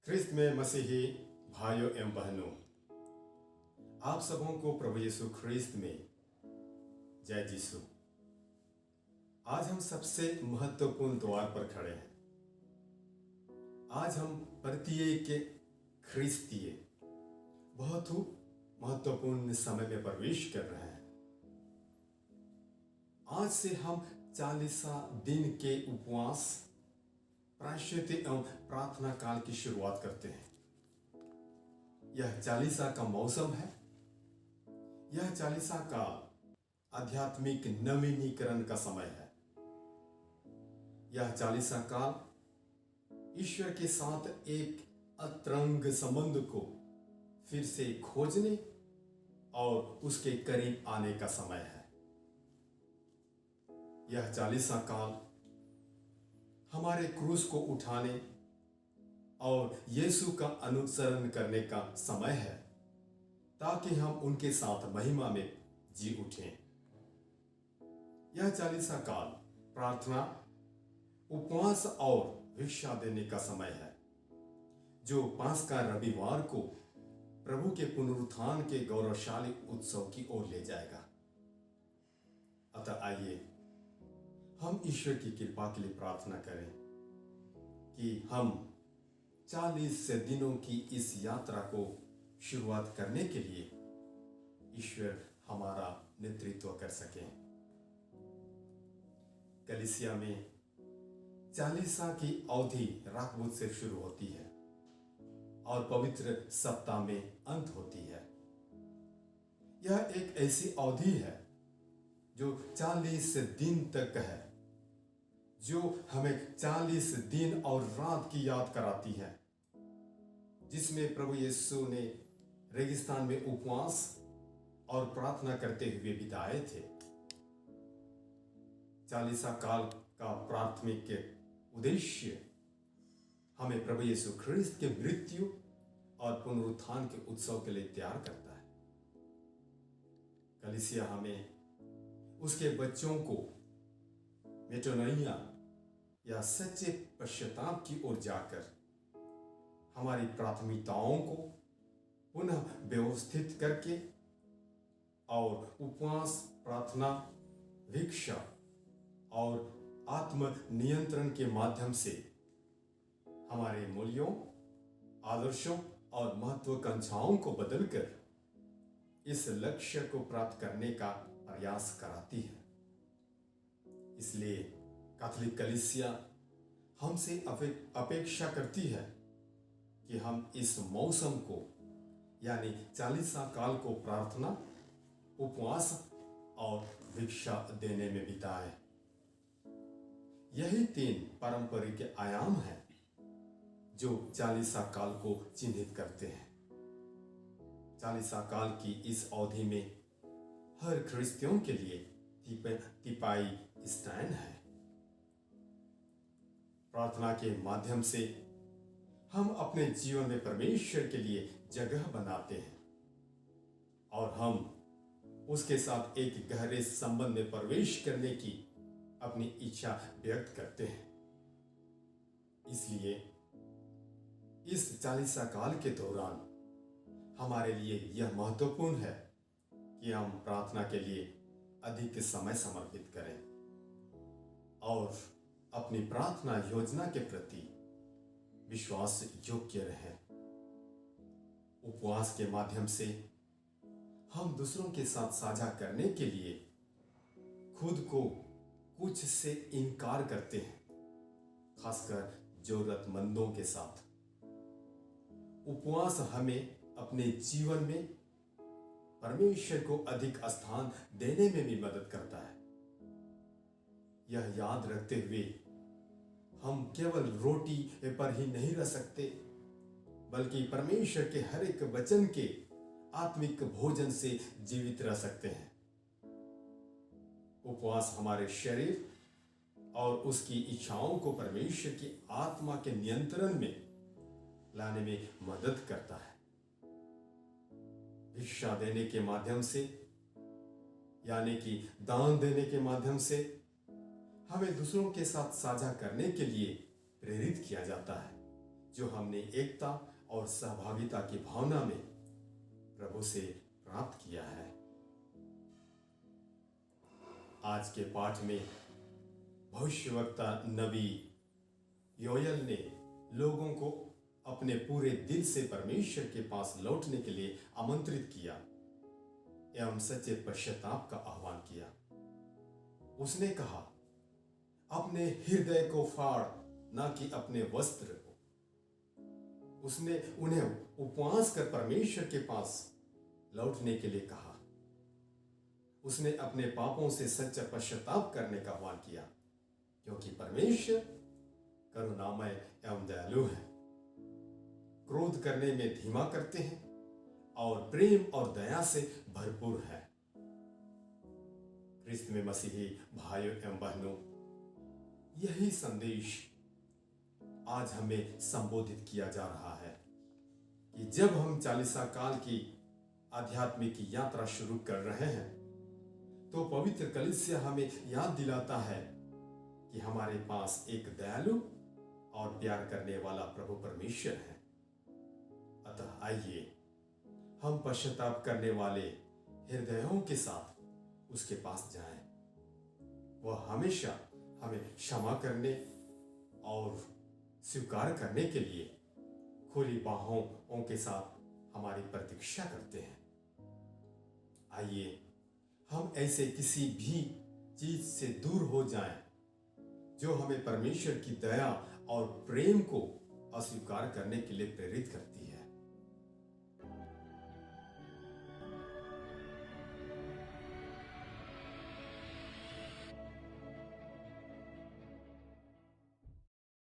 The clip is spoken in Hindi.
ख्रिस्त में मसीही भाइयों एवं बहनों, आप सबों को प्रभु यीशु ख्रिस्त में जय यीशु। आज हम सबसे महत्वपूर्ण द्वार पर खड़े हैं। आज हम प्रत्येक ख्रिस्तीय बहुत ही महत्वपूर्ण समय में प्रवेश कर रहे हैं। आज से हम 40 दिन के उपवास, प्रायश्चित एवं प्रार्थना काल की शुरुआत करते हैं। यह 40 का मौसम है। यह 40 का आध्यात्मिक नवीनीकरण का समय है। यह 40 काल ईश्वर के साथ एक अतरंग संबंध को फिर से खोजने और उसके करीब आने का समय है। यह 40 काल हमारे क्रूस को उठाने और यीशु का अनुसरण करने का समय है, ताकि हम उनके साथ महिमा में जी उठें। यह 40 काल प्रार्थना, उपवास और भिक्षा देने का समय है, जो पास्का रविवार को प्रभु के पुनरुत्थान के गौरवशाली उत्सव की ओर ले जाएगा। अतः आइए हम ईश्वर की कृपा के लिए प्रार्थना करें कि हम 40 दिनों की इस यात्रा को शुरुआत करने के लिए ईश्वर हमारा नेतृत्व कर सके। कलीसिया में 40 की अवधि राकबुत से शुरू होती है और पवित्र सप्ताह में अंत होती है। यह एक ऐसी अवधि है जो 40 दिन तक है, जो हमें 40 दिन और रात की याद कराती है, जिसमें प्रभु यीशु ने रेगिस्तान में उपवास और प्रार्थना करते हुए बिताए थे। 40 काल का प्राथमिक उद्देश्य हमें प्रभु यीशु ख्रिस्त के मृत्यु और पुनरुत्थान के उत्सव के लिए तैयार करता है। कलीसिया हमें उसके बच्चों को मेटोनिया या सच्चे पश्चाताप की ओर जाकर हमारी प्राथमिकताओं को पुनः व्यवस्थित करके और उपवास, प्रार्थना, भिक्षा और आत्म नियंत्रण के माध्यम से हमारे मूल्यों, आदर्शों और महत्वाकांक्षाओं को बदलकर इस लक्ष्य को प्राप्त करने का प्रयास कराती है। इसलिए कैथोलिक कलीसिया हमसे अपेक्षा करती है कि हम इस मौसम को यानी 40 काल को प्रार्थना, उपवास और भिक्षा देने में बिताएं। यही 3 पारंपरिक आयाम हैं जो 40 काल को चिन्हित करते हैं। 40 काल की इस अवधि में हर ख्रिस्तियों के लिए तिपाई स्टैंड है। प्रार्थना के माध्यम से हम अपने जीवन में परमेश्वर के लिए जगह बनाते हैं और हम उसके साथ एक गहरे संबंध में प्रवेश करने की अपनी इच्छा व्यक्त करते हैं। इसलिए इस 40 काल के दौरान हमारे लिए यह महत्वपूर्ण है कि हम प्रार्थना के लिए अधिक समय समर्पित करें और अपनी प्रार्थना योजना के प्रति विश्वास योग्य रहें। उपवास के माध्यम से हम दूसरों के साथ साझा करने के लिए खुद को कुछ से इनकार करते हैं, खासकर जरूरतमंदों के साथ। उपवास हमें अपने जीवन में परमेश्वर को अधिक स्थान देने में भी मदद करता है। यह याद रखते हुए हम केवल रोटी पर ही नहीं रह सकते, बल्कि परमेश्वर के हर एक वचन के आत्मिक भोजन से जीवित रह सकते हैं। उपवास हमारे शरीर और उसकी इच्छाओं को परमेश्वर की आत्मा के नियंत्रण में लाने में मदद करता है। भिक्षा देने के माध्यम से यानी कि दान देने के माध्यम से हमें दूसरों के साथ साझा करने के लिए प्रेरित किया जाता है, जो हमने एकता और सहभागिता की भावना में प्रभु से प्राप्त किया है। आज के पाठ में भविष्यवक्ता नबी योएल ने लोगों को अपने पूरे दिल से परमेश्वर के पास लौटने के लिए आमंत्रित किया एवं सच्चे पश्चाताप का आह्वान किया। उसने कहा, अपने हृदय को फाड़, ना कि अपने वस्त्र को। उसने उन्हें उपवास कर परमेश्वर के पास लौटने के लिए कहा। उसने अपने पापों से सच्चा पश्चाताप करने का आह्वान किया, क्योंकि परमेश्वर करुणामय एवं दयालु है, क्रोध करने में धीमा करते हैं और प्रेम और दया से भरपूर है। ख्रिस्त में मसीही भाइयों एवं बहनों, यही संदेश आज हमें संबोधित किया जा रहा है कि जब हम चालीसा काल की आध्यात्मिक यात्रा शुरू कर रहे हैं, तो पवित्र कलीसिया हमें याद दिलाता है कि हमारे पास एक दयालु और प्यार करने वाला प्रभु परमेश्वर है। अतः आइए हम पश्चाताप करने वाले हृदयों के साथ उसके पास जाएं। वह हमेशा हमें क्षमा करने और स्वीकार करने के लिए खुली बाहों के साथ हमारी प्रतीक्षा करते हैं। आइए हम ऐसे किसी भी चीज से दूर हो जाएं जो हमें परमेश्वर की दया और प्रेम को अस्वीकार करने के लिए प्रेरित करती है।